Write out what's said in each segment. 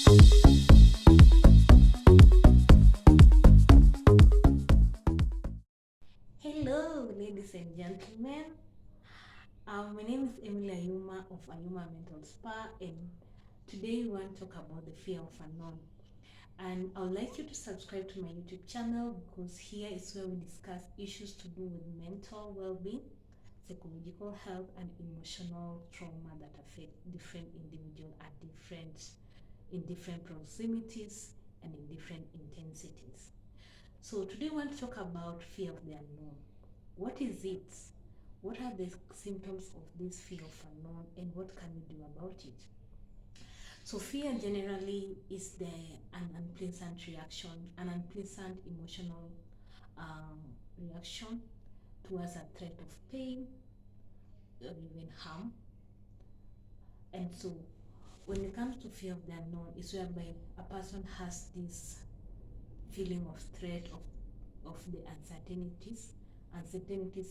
Hello, ladies and gentlemen. My name is Emily Ayuma of Ayuma Mental Spa, and today we want to talk about the fear of unknown. And I would like you to subscribe to my YouTube channel because here is where we discuss issues to do with mental well-being, psychological health, and emotional trauma that affect different individuals at in different proximities and in different intensities. So today we want to talk about fear of the unknown. What is it? What are the symptoms of this fear of unknown and what can we do about it? So fear generally is an unpleasant reaction, an unpleasant emotional um, reaction towards a threat of pain or even harm. And so when it comes to fear of the unknown, it's whereby a person has this feeling of threat of the uncertainties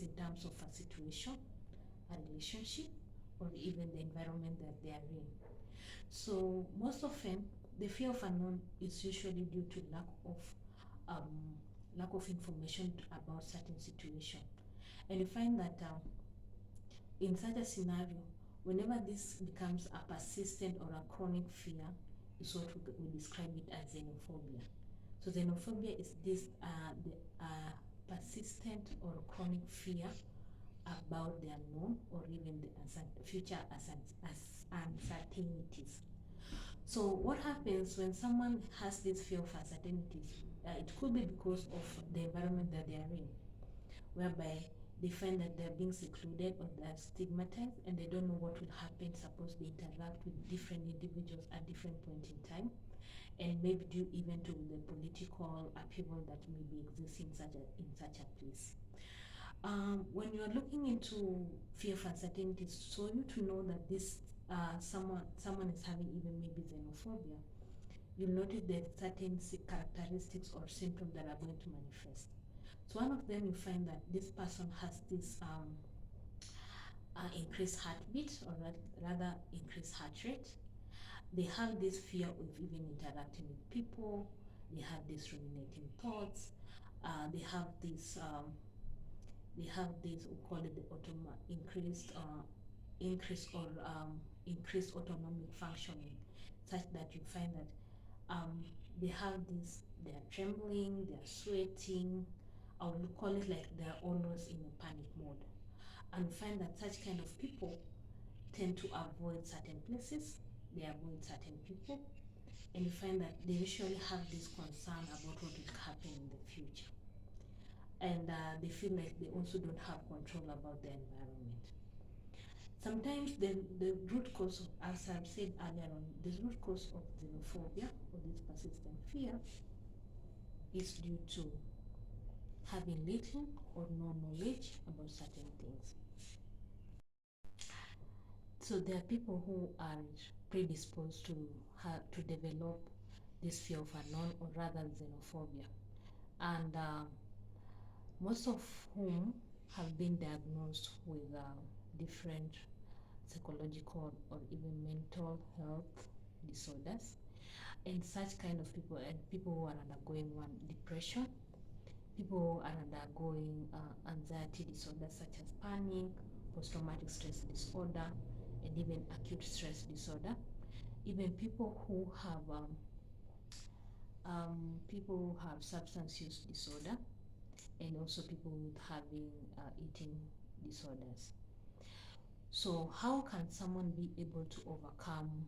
in terms of a situation, a relationship, or even the environment that they are in. So most often, the fear of unknown is usually due to um, lack of information about certain situation, and you find that in such a scenario, whenever this becomes a persistent or a chronic fear, is what we describe it as xenophobia. So xenophobia is this the persistent or chronic fear about the unknown or even the future as uncertainties. So what happens when someone has this fear of uncertainties? It could be because of the environment that they are in, whereby they find that they're being secluded or they're stigmatized and they don't know what will happen suppose they interact with different individuals at different point in time, and maybe due even to the political upheaval that may be existing in such a place. When you are looking into fear of uncertainties, so you to know that this someone is having even maybe xenophobia, you'll notice there's certain characteristics or symptoms that are going to manifest. So one of them, you find that this person has this increased heartbeat or rather increased heart rate. They have this fear of even interacting with people. They have these ruminating thoughts. They have this we call it the increased or increased autonomic functioning, such that you find that um, they have this, they are trembling, they are sweating. I would call it like they are almost in a panic mode, and find that such kind of people tend to avoid certain places, they avoid certain people, and you find that they usually have this concern about what will happen in the future, and they feel like they also don't have control about the environment. Sometimes the root cause of, as I've said earlier on, the root cause of xenophobia or this persistent fear is due to having little or no knowledge about certain things. So there are people who are predisposed to to develop this fear of unknown or rather xenophobia, and most of whom have been diagnosed with different psychological or even mental health disorders. And such kind of people, and people who are undergoing one depression, people who are undergoing anxiety disorders such as panic, post-traumatic stress disorder, and even acute stress disorder. Even people who have substance use disorder, and also people with having eating disorders. So how can someone be able to overcome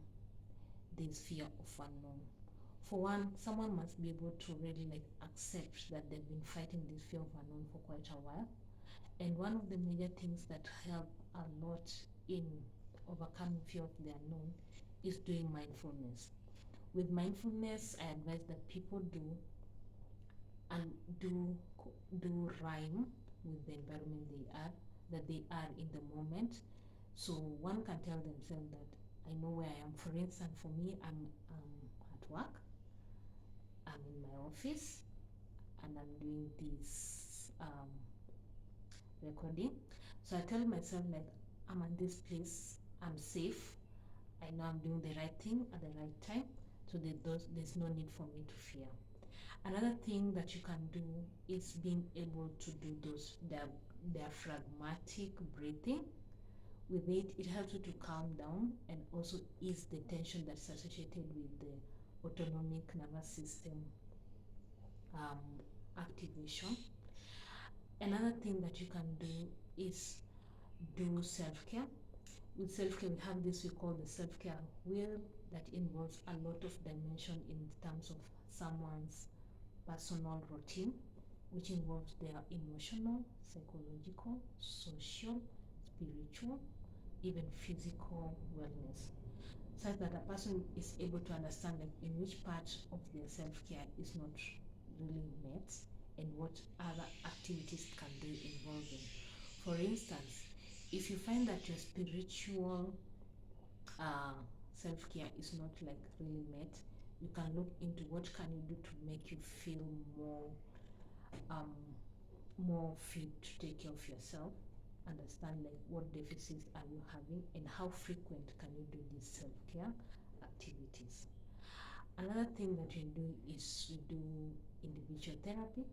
this fear of unknown? For one, someone must be able to really like accept that they've been fighting this fear of unknown for quite a while. And one of the major things that help a lot in overcoming fear of the unknown is doing mindfulness. With mindfulness, I advise that people and do do rhyme with the environment they are in the moment. So one can tell themselves that I know where I am. For instance, for me, I'm at work, I'm in my office, and I'm doing this recording. So I tell myself like I'm at this place, I'm safe, I know I'm doing the right thing at the right time. So there's no need for me to fear. Another thing that you can do is being able to do those diaphragmatic breathing. With it, it helps you to calm down and also ease the tension that's associated with the autonomic nervous system um, activation. Another thing that you can do is do self-care. With self-care, we have this we call the self-care wheel that involves a lot of dimension in terms of someone's personal routine, which involves their emotional, psychological, social, spiritual, even physical wellness, such that a person is able to understand like in which part of their self-care is not really met and what other activities can they involve in. For instance, if you find that your spiritual uh, self-care is not like really met, you can look into what can you do to make you feel um, more fit to take care of yourself, understand like what deficits are you having and how frequent can you do these self-care activities. Another thing that we do is we do individual therapy,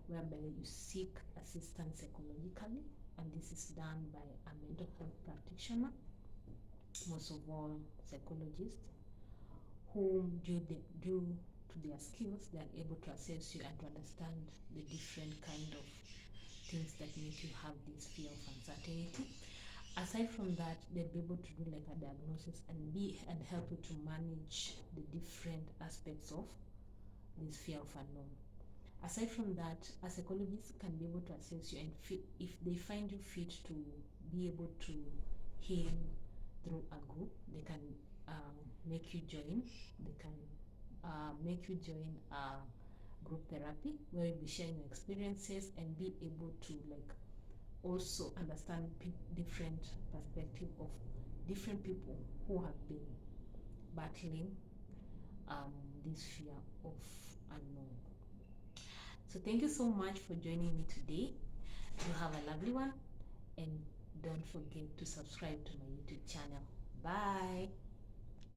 whereby you seek assistance psychologically, and this is done by a mental health practitioner, most of all psychologists, who due to their skills, they are able to assess you and to understand the different kind of things that make you have this fear of uncertainty. Aside from that, they'll be able to do like a diagnosis and help you to manage the different aspects of this fear of unknown. Aside from that, a psychologist can be able to assess you and if they find you fit to be able to heal through a group, they can make you join. They can make you join a group therapy where you'll be sharing your experiences and be able to like also understand different perspective of different people who have been battling this fear of unknown. So thank you so much for joining me today. You have a lovely one and don't forget to subscribe to my YouTube channel. Bye.